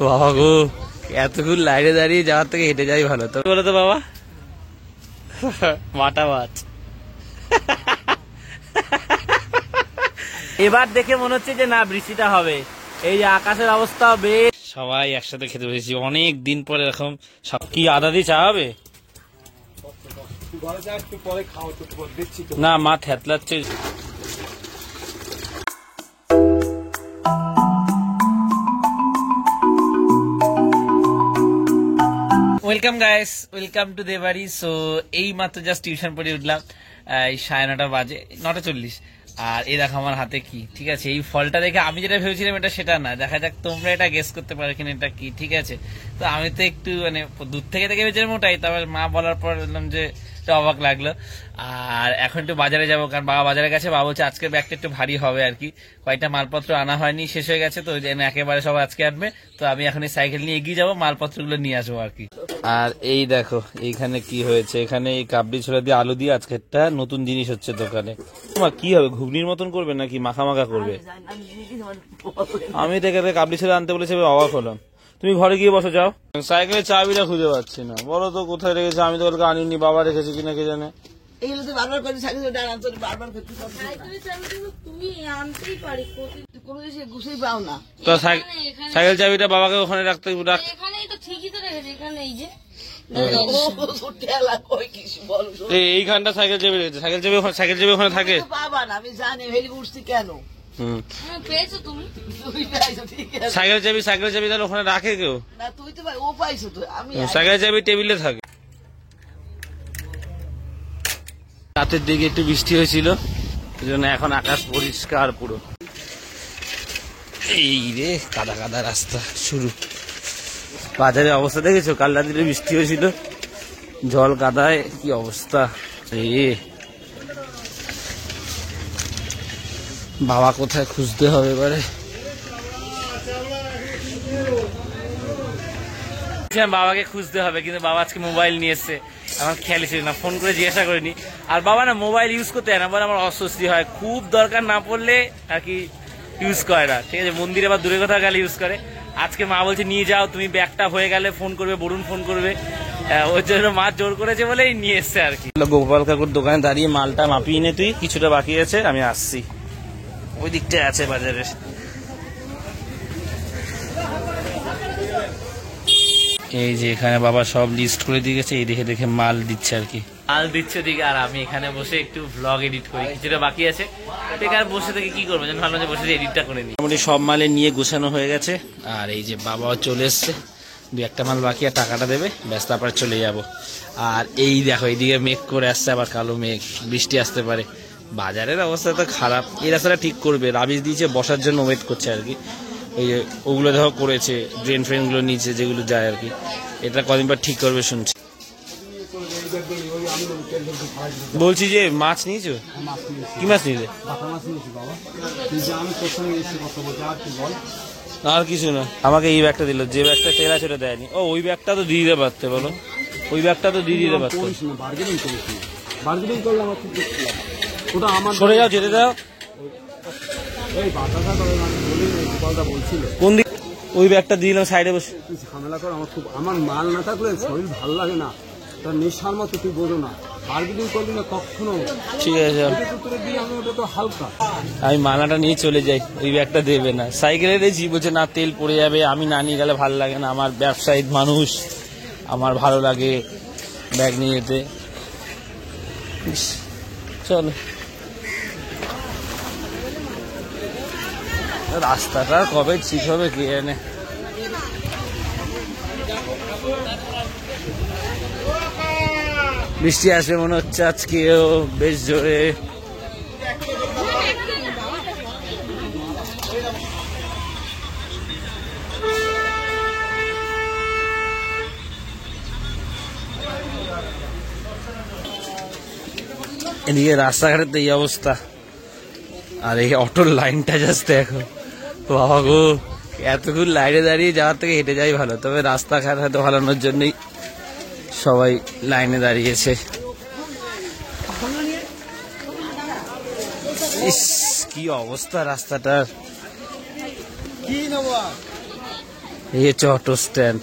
বাবা গো, এতক্ষণ লাইনে দাঁড়িয়ে যাওয়ার থেকে হেঁটে যাই ভালো। তো বলো তো বাবা, মাটা মাছ। এবার দেখে মনে হচ্ছে যে না বৃষ্টিটা হবে। এই যে আকাশের অবস্থা বেশ। সবাই একসাথে খেতে বসেছি অনেক দিন পরে এরকম। কি আদা দিয়ে চা হবে? না মা থ্যাতলাচ্ছে। ওয়েলকাম গাইস, ওয়েলকাম টু দেবাড়ি। সো এই মাত্র জাস্ট টিউশন পড়ে উঠলাম, এই 9:30 বাজে, 9:40। আর এই দেখো আমার হাতে কি, ঠিক আছে? এই ফলটা দেখে আমি যেটা ভেবেছিলাম এটা সেটা না। দেখা যাক তোমরা এটা গেস করতে পারো কিনা এটা কি, ঠিক আছে? তো আমি তো একটু মানে দূর থেকে দেখে ভেবেছিলাম ওটাই, তারপর মা বলার পর বললাম যে অবাক লাগলো। আর এখন একটু বাজারে যাবো, কারণ বাবা বাজারে গেছে। বাবা বলছে আজকের ব্যাগটা একটু ভারী হবে আর কি, কয়েকটা মালপত্র আনা হয়নি, শেষ হয়ে গেছে, তো ওই জন্য একেবারে সব আজকে আনবে। তো আমি এখন এই সাইকেল নিয়ে এগিয়ে যাবো, মালপত্রগুলো নিয়ে আসবো আর কি। আর এই দেখো এইখানে কি হয়েছে, এখানে এই কাবলি ছোলা দিয়ে আলু দিয়ে আজকে একটা নতুন জিনিস হচ্ছে দোকানে। তোমার কি হবে, ঘুগনির মতন করবে নাকি মাখা মাখা করবে? আমি দেখে কাবলি ছোলা আনতে বলেছে, অবাক হলাম। তুমি ঘরে গিয়ে বসে যাও, সাইকেলের চাবিটা খুঁজে পাচ্ছি না, বলো তো কোথায় রেখেছে? আমি তো কালকে আনিনি, বাবা রেখেছে কিনা কে জানে। সাইকেল চাবিটা বাবাকে ওখানে রাখতে এইখানটা সাইকেল চাবি রেখেছে। সাইকেল চাবি ওখানে থাকে। আমি জানি উঠছি কেন। সাইকেল চাবি তাহলে ওখানে রাখে কেউ? না তুই তো ভাই ও পাইছো তো। আমি সাইকেল চাবি টেবিলে থাকে। রাতের দিকে একটু বৃষ্টি হয়েছিল, এই জন্য এখন আকাশ পরিষ্কার পুরো। এই রে কাদা কাদা রাস্তা শুরু। বাজারের অবস্থা দেখেছো? কাল রাত্রে বৃষ্টি হয়েছিল, জল কাদায় কি অবস্থা। বাবা কোথায় খুঁজতে হবে এবারে। বাবাকে খুঁজতে হবে, কিন্তু বাবা আজকে মোবাইল নিয়ে এসছে, আমার খেয়ালই ছিল না, ফোন করে জিজ্ঞাসা করিনি। আর বাবা না মোবাইল ইউজ করতে হয় না, বলে আমার অস্বস্তি হয়, খুব দরকার না পড়লে আর কি ইউজ করে না, ঠিক আছে? মন্দিরে বা দূরে কোথাও গেলে ইউজ করে। আজকে মা বলছে নিয়ে যাও, তুমি ব্যাগটা হয়ে গেলে ফোন করবে, বরুণ ফোন করবে, ওর জন্য মা জোর করেছে বলেই নিয়ে এসছে আর কি। গোপাল কাকুর দোকানে দাঁড়িয়ে মালটা মাপিয়ে নে তুই, কিছুটা বাকি আছে, আমি আসছি। ওই দিকটা আছে বাজারের। এই যে এখানে বাবা সব লিস্ট করে দিয়ে গেছে, এই দেখে দেখে মাল দিচ্ছে আর কি, মাল দিচ্ছে দিকে। আর আমি এখানে বসে একটু ভ্লগ এডিট করি, কিছুটা বাকি আছে। বেকার বসে থেকে কি করবো, যেন ভাবলাম যে বসে এডিটটা করে নিই। মোটামুটি সব মালে নিয়ে গোছানো হয়ে গেছে। আর এই যে বাবাও চলে এসছে, দু একটা মাল বাকি, আর টাকাটা দেবে, ব্যাস তারপর চলে যাব। আর এই দেখো এইদিকে মেঘ করে আসছে, আবার কালো মেঘ, বৃষ্টি আসতে পারে। বাজারের অবস্থা তো খারাপ। এই রাস্তাটা ঠিক করবে, রাবিশ দিয়েছে, বসার জন্য ওয়েট করছে আর কি। এই যে ওগুলো দেখো করেছে, ড্রেন ফ্রেনগুলো নিচে যেগুলো যায় আর কি, এটা কদিন পর ঠিক করবে শুনছি। বলছি যে মাছ নিয়েছো? কি মাছ নিয়েছে? আর কিছু না, আমাকে এই ব্যাগটা দিল, যে ব্যাগটা চেরা সেটা দেয়নি। ও ওই ব্যাগটা তো দিয়ে দিতে পারতে, বলো, ওই ব্যাগটা তো দিয়ে দিতে পারতো। সরে যাও, যেতে দাও। কোন দিক? ওই ব্যাগটা দিয়ে দিলাম সাইডে বসে। ঝামেলা কর, আমার মাল না থাকলে শরীর ভালো লাগে না, তার নেশার মতো তুই বোঝো না। বার্গেনিং করবি না কখনো, ঠিক আছে? হালকা আমি মালাটা নিয়ে চলে যাই, ওই ব্যাগটা দেবে না। সাইকেলে রেছি, বলছে না তেল পড়ে যাবে, আমি না নিয়ে গেলে ভালো লাগে না, আমার ব্যবসায়ী মানুষ, আমার ভালো লাগে ব্যাগ নিয়ে যেতে। চলো, রাস্তাটা কবে ঠিক হবে কে জানে। বৃষ্টি আসবে মনে হচ্ছে আজকেও বেশ জোরে। এদিকে রাস্তাঘাটের তো এই অবস্থা, আর এই অটোর লাইনটা জাস্ট দেখো। বাবা গো, এতক্ষণ লাইনে দাঁড়িয়ে যাওয়ার থেকে হেঁটে যাই ভালো। তবে রাস্তাঘাট হয়তো ভালোনোর জন্যই সবাই লাইনে দাঁড়িয়েছে। ইস কি অবস্থা রাস্তাটার, এই হচ্ছে অটো স্ট্যান্ড,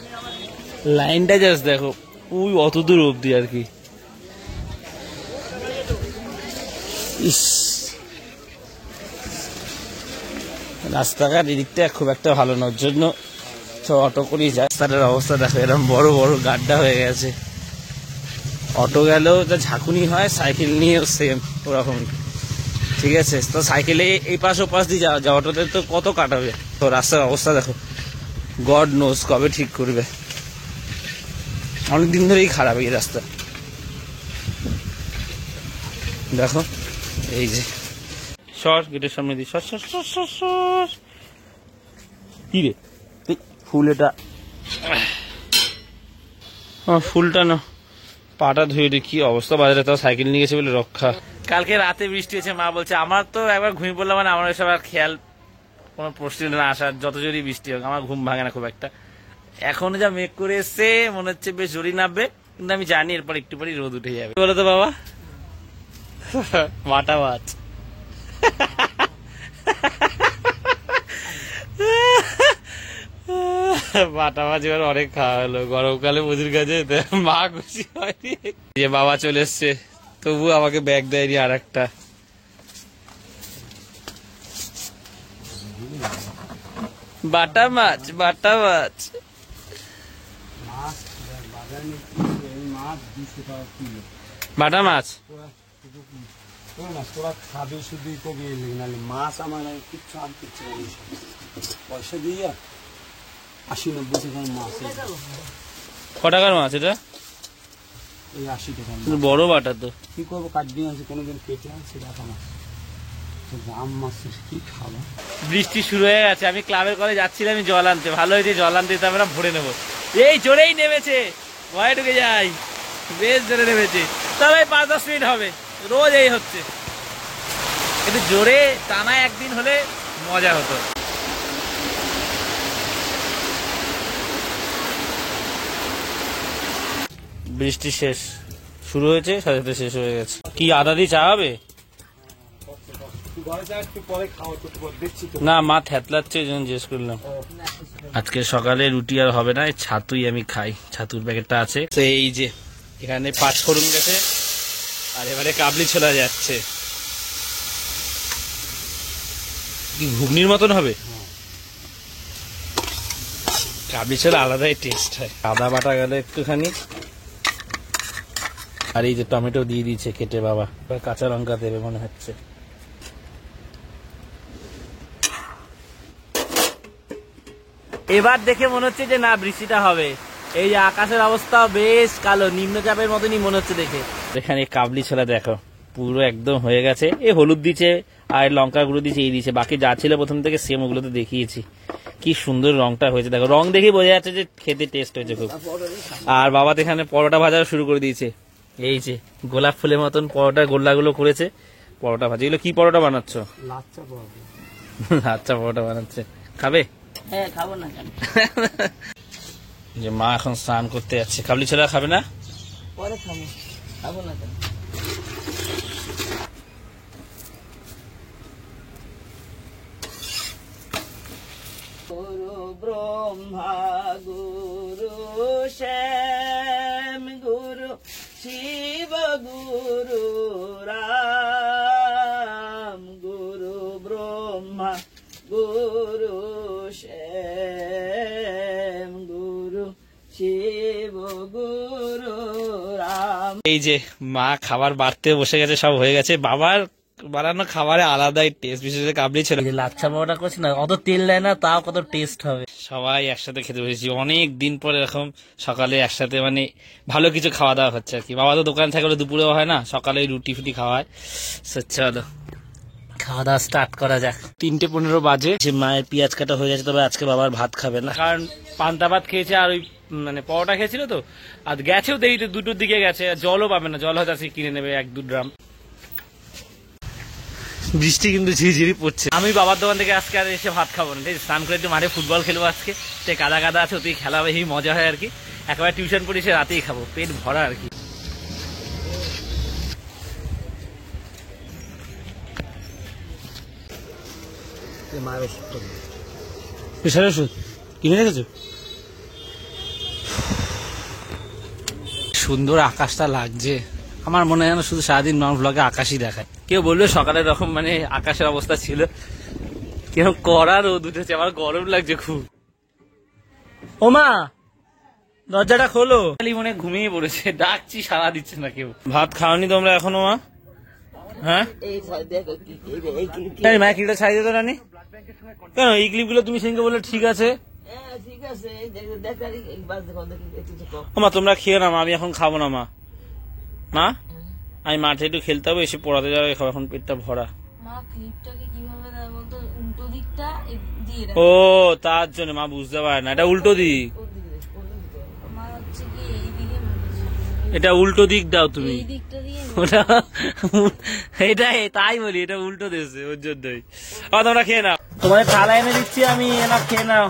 লাইনটা জাস্ট দেখো ওই অত দূর অব্দি আর কি। ইস, রাস্তাঘাট এদিকটা খুব একটা ভালো নয়, জন্য সব অটো করেই যায়। রাস্তাটার অবস্থা দেখো, এরকম বড় বড় গাড্ডা হয়ে গেছে। অটো গেলেও যা ঝাঁকুনি হয়, সাইকেল নিয়েও সেম ওরকম। ঠিক আছে, তো সাইকেলে এই পাশ ও পাশ দিয়ে যাওয়া, অটোতে তো কত কাটাবে। তো রাস্তার অবস্থা দেখো, গড নোজ কবে ঠিক করবে। অনেকদিন ধরেই খারাপ এই রাস্তা। দেখো এই যে সর, গেটের সামনে দিয়ে সর সর সর সর সর। কি রে ফুল, এটা ফুলটা না, পাটা ধুয়ে রে কি অবস্থা। বাজারে তাও সাইকেল নিয়ে গেছে বলে রক্ষা। কালকে রাতে বৃষ্টি হয়েছে, মা বলছে আমার তো একবার ঘুমিয়ে পড়লাম মানে আমার এসব আর খেয়াল কোনো প্রশ্ন না আসার, যত জোরই বৃষ্টি হোক আমার ঘুম ভাঙে না খুব একটা। এখন যা মেঘ করে এসছে মনে হচ্ছে বেশ জোরই নামবে, কিন্তু আমি জানি এরপর একটু পরই রোদ উঠে যাবে। বলো তো বাবা, মাটা মাছ বাটা মাছ এবার অনেক খাওয়া হলো গরমকালে মুদির কাছে, মা খুশি হয়নি যে বাবা চলে এসছে, তবু আমাকে ব্যাগ দেয়নি আর একটা। বাটা মাছ, বাটা মাছ, বাটা মাছ। তোরা খাবি শুধুই কবি, মাছ আমার কিচ্ছু আর কিচ্ছু পয়সা দিয়ে 80-90 টাকার মাছ। ক টাকার মাছ এটা? এই 80 টাকার বড় বাটা তো। কি করবো, কাট দিয়ে আনছি, কোনোদিন কেটে আনছি রাখা মাছ, দাম মাছ কি খাবো। বৃষ্টি শুরু হয়ে গেছে, আমি ক্লাবের করে যাচ্ছিলাম জল আনতে, ভালো হয়েছে জল আনতে দিতে আমরা ভরে নেবো। এই জোরেই নেমেছে, ভয়ে ঢুকে যাই, বেশ জোরে নেমেছে। তবে 5-10 মিনিট হবে, রোজ এই হচ্ছে, কিন্তু জোরে টানা একদিন হলে মজা হতো। বৃষ্টি শেষ, শুরু হয়েছে, সাথে সাথে শেষ হয়ে গেছে। কি আদা দিয়ে চা হবে? না, মা থ্যাতলাচ্ছে, এই জন্য জিজ্ঞেস করলাম। আজকে সকালে রুটি আর হবে না, ছাতুই আমি খাই, ছাতুর প্যাকেটটা আছে। তো এই যে এখানে 5 ফোড়ন গেছে, আর এবারে কাবলি ছোলা যাচ্ছে। কি ঘুগনির মতন হবে? কাবলি ছোলা আলাদাই টেস্ট হয়। আদা বাটা গেলে একটুখানি, আর এই যে টমেটো দিয়ে দিয়েছে কেটে বাবা, কাঁচা লঙ্কা দেবে মনে হচ্ছে। এবার দেখে মনে হচ্ছে যে না বৃষ্টিটা হবে। এই যে আকাশের অবস্থা বেশ কালো, নিম্নচাপের মতনই মনে হচ্ছে দেখে। এখানে কাবলি ছোলা দেখো পুরো একদম হয়ে গেছে। এই হলুদ দিচ্ছে আর লঙ্কা গুঁড়ো দিচ্ছে, এই দিচ্ছে, বাকি যা ছিল প্রথম থেকে সেম ওগুলো তো দেখিয়েছি। কি সুন্দর রংটা হয়েছে দেখো, রং দেখে বোঝা যাচ্ছে যে খেতে টেস্ট হয়েছে খুব। আর বাবা তো এখানে পরোটা ভাজা শুরু করে দিয়েছে, এই যে গোলাপ ফুলের মতন পরোটা গোল্লাগুলো করেছে, পরোটা ভাজা। এগুলো কি পরোটা বানাচ্ছ? লাচ্চা পরোটা। লাচ্চা পরোটা বানাচ্ছে, খাবে? হ্যাঁ খাবো না কেন, যে মা এখন স্নান করতে যাচ্ছে, কাবলি ছোলা খাবে না? পরে খাবো, খাবো না কেন। গুরু ব্রহ্মা গুরু শ্যাম গুরু শিব গুরু রাম, গুরু ব্রহ্মা গুরু শ্যাম গুরু শিব গুরু রাম। এই যে মা খাবার বাড়তে বসে গেছে, সব হয়ে গেছে। বাবার বানানো খাবারে আলাদাই টেস্ট, বিশেষ করে কাবলি ছোলা। লাচ্ছা পরোটা করছে না, অত তেল দেয় না, তাও কত টেস্ট হবে। সবাই একসাথে খেতে বসেছি, অনেক দিন পরে এরকম সকালে একসাথে মানে ভালো কিছু খাওয়া দাওয়া হচ্ছে আর কি। বাবা তো দোকানে থাকে, দুপুরেও হয় না, সকালে রুটি ফুটি খাওয়া হয়। চলো খাওয়া দাওয়া স্টার্ট করা যাক। 3:15 বাজে, যে মায়ের পেঁয়াজ কাটা হয়ে গেছে, তবে আজকে বাবার ভাত খাবে না, কারণ পান্তা ভাত খেয়েছে আর ওই মানে পরোটা খেয়েছিল তো, আর গেছেও দেখি 2টোর দিকে গেছে, জলও পাবে না, জল হয়তো আজকে কিনে নেবে 1-2 ড্রাম। বৃষ্টি কিন্তু ঝিরিঝিরি পড়ছে। আমি বাবার দোকান থেকে আজকে আর এসে ভাত খাবো না, স্নান করে একটু মাঠে ফুটবল খেলবো আজকে, তাই কাদা কাদা আছে, ওতেই খেলা হবে, এই মজা হয় আর কি। একেবারে টিউশন পড়ে এসে রাতেই খাবো, পেট ভরা আর কি। মায়ের ওষুধ প্রেশারের ওষুধ কিনে রেখেছো? সুন্দর আকাশটা লাগছে, আমার মনে হয় না শুধু সারাদিন নন ব্লগে আকাশই দেখায়। কেউ বললো সকালে এরকম মানে আকাশের অবস্থা ছিল, কেউ কড়া রোদ উঠেছে, আমার গরম লাগছে খুব। ওমা দরজাটা খোলো, খালি মনে হয় ঘুমিয়ে পড়েছে, ডাকছি সাড়া দিচ্ছে না কেউ। ভাত খাওনি তোমরা এখনো মা? হ্যাঁ এই দেখো কি এই ক্লিপ মা ক্লিপটা ছাড়িয়ে দিত রানি কেন? এই ক্লিপগুলো তুমি সেদিনকে বললে ঠিক আছে। ঠিক আছে দেখারি বাস দেখো দেখি একটু দেখো। ও মা তোমরা খেয়ে না মা, আমি এখন খাবো না মা। মা আমি মাঠে একটু খেলতে হবে, এসে পড়াতে যাবে, খাবো, এখন পেটটা ভরা। মা ক্লিপটাকে কিভাবে দেয় বলতো, উল্টো দিকটা দিয়ে দেয়। ও তার জন্য মা বুঝতে পারে না, এটা উল্টো দিক, আমার হচ্ছে কি এইদিকে মনে এটা উল্টো দিক দাও তুমি। এই দিকটা দিয়ে ওটা এটা তাই বলি, এটা উল্টো দিয়েছে ওর জন্যই। তোমরা খেয়ে নাও, তোমাদের থালা এনে দিচ্ছি আমি, এনা খেয়ে নাও।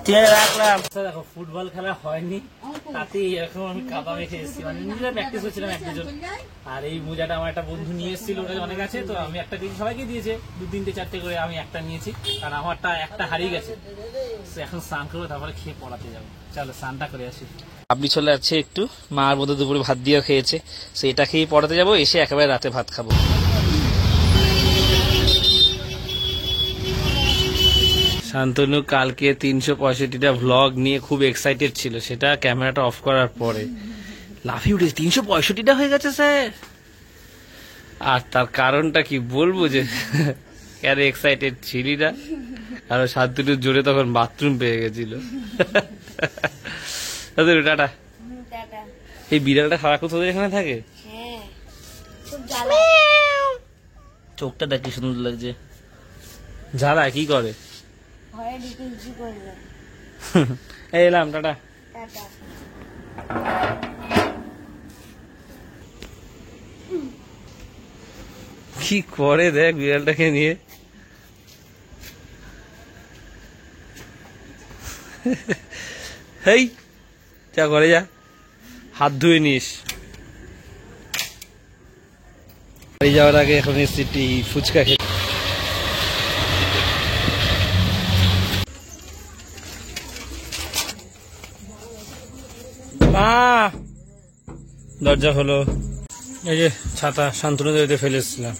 ঠিক আছে রাখলাম। দেখো ফুটবল খেলা হয়নি, তাতে এরকম আমি কাদা মেখে এসেছি, মানে নিজেরা প্র্যাকটিস করছিলাম এক দুজন। আর এই মোজাটা আমার একটা বন্ধু নিয়ে এসেছিল, ওটা অনেক আছে তো আমি একটা দিন সবাইকে দিয়েছে, 2 3টে 4টে করে, আমি একটা নিয়েছি কারণ আমারটা একটা হারিয়ে গেছে। এখন স্নান করবো, তারপরে খেয়ে পড়াতে যাবো। চলো স্নানটা করে আসি। আপনি চলে যাচ্ছে একটু, মার বোধহয় দুপুরে ভাত দিয়েও খেয়েছে, সো এটা খেয়ে পড়াতে যাবো, এসে একেবারে রাতে ভাত খাবো। শান্তনু কালকে 365টা ভ্লগ নিয়ে খুব এক্সাইটেড ছিল, সেটা ক্যামেরাটা অফ করার পরে লাফিয়ে উঠেছে, 365টা হয়ে গেছে স্যার। আর তার কারণটা কি বলবো, যে কেন এক্সাইটেড ছিলি না, কারণ শান্তনুর জোরে তখন বাথরুম পেয়ে গেছিল। টাটা। টাটা। এই বিড়ালটা সারাক্ষণ তোদের এখানে থাকে? হ্যাঁ খুব জ্বালা। চোখটা দেখ কি সুন্দর লাগছে। জ্বালায় কি করে? ঘরে ঢুকে কিছু করবে। এই এলাম, টাটা। টাটা। কি করে দেখ বিড়ালটাকে নিয়ে। হেই যা ঘরে যা, হাত ধুয়ে নিস। বাড়ি যাওয়ার আগে এখন এসছি ফুচকা খেতে। দরজা হলো, এই যে ছাতা শান্তনু দিতে ফেলে এসেছিলাম।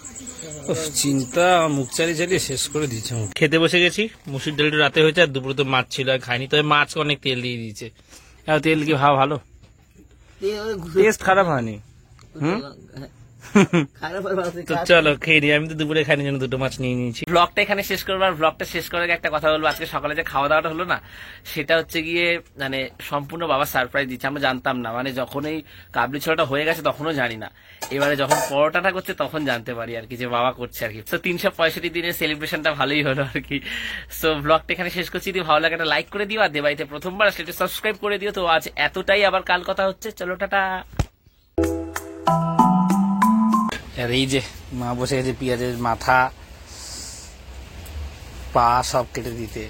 চিন্তা মুখ চালিয়ে চালিয়ে শেষ করে দিয়েছে। খেতে বসে গেছি, মুসুর ডালটা রাতে হয়েছে, আর দুপুরে তো মাছ ছিল আর খাইনি, তবে মাছ অনেক তেল দিয়ে দিয়েছে। আর তেল কি ভালো? টেস্ট খারাপ হয়নি। তো চলো খেয়ে নিই, আমি তো দুপুরে খাইনি জন্য 2টো মাছ নিয়ে নিয়েছি। ব্লগটা এখানে শেষ করবো, আর ব্লগটা শেষ করার আগে একটা কথা বলবো। আজকে সকালে যে খাওয়া দাওয়াটা হলো না, সেটা হচ্ছে গিয়ে মানে সম্পূর্ণ বাবা সারপ্রাইজ দিচ্ছে, আমরা জানতাম না, মানে যখন এই কাবলি ছোলাটা হয়ে গেছে তখনও জানি না, এবারে যখন পরোটাটা করছে তখন জানতে পারি আর কি, যে বাবা করছে আর কি। তো 365 দিনের সেলিব্রেশনটা ভালোই হলো আর কি। সো ব্লগটা এখানে শেষ করছি, যদি ভালো লাগে একটা লাইক করে দিও, আর দেবাইতে প্রথমবার আসলে একটু সাবস্ক্রাইব করে দিও। তো আজ এতটাই, আবার কাল কথা হচ্ছে, চলো টাটা। আর এই যে মা বসে গেছে পেঁয়াজের মাথা পা সব কেটে দিতে।